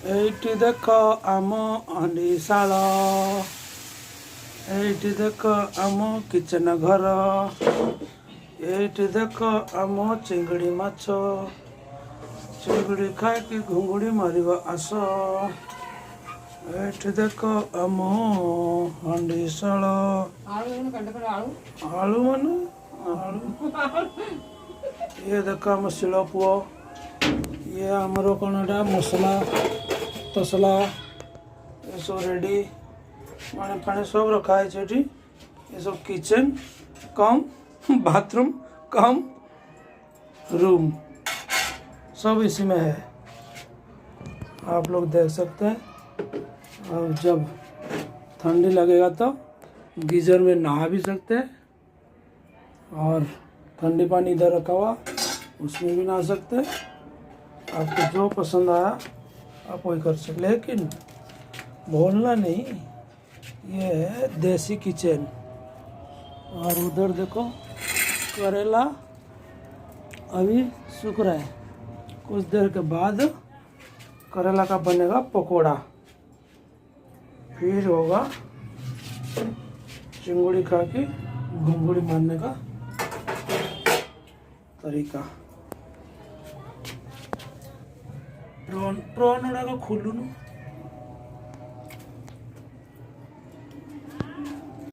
ଏଇଠି ଦେଖ ଆମ ହଣ୍ଡିଶାଳ, ଏଇଠି ଦେଖ ଆମ କିଚେନ ଘର, ଏଇଠି ଦେଖ ଆମ ଚିଙ୍ଗୁଡ଼ି ମାଛ, ଚିଙ୍ଗୁଡ଼ି ଖାଇକି ଘୁଙ୍ଗୁଡ଼ି ମାରିବ ଆସ। ଏଇଠି ଦେଖ ଆମ ହଣ୍ଡିଶାଳ। ଆଳୁ ମାନେ ଆଳୁ। ଇଏ ଦେଖ ଆମ ଶିଳ ପୁଅ, ଇଏ ଆମର କ'ଣ ଏଟା ମସଲା ତସଲା ଏସବୁ ରେଡ଼ି, ପାଣି फानी सब रखा है ये सब किचन कम बाथरूम कम रूम सब इसी में है, आप लोग देख सकते हैं। और जब ठंडी लगेगा तो गीजर में नहा भी सकते हैं, और ठंडी पानी इधर रखा हुआ उसमें भी नहा सकते हैं। आपको जो पसंद आया आप वही कर सकते, लेकिन बोलना नहीं, ये है देसी किचन। और उधर देखो करेला अभी सूख रहा है, कुछ देर के बाद करेला का बनेगा पकोड़ा, फिर होगा चिंगुड़ी खा के घुंगुड़ी मारने का तरीका। ड्रोन ड्रोन उड़ा का खोलू न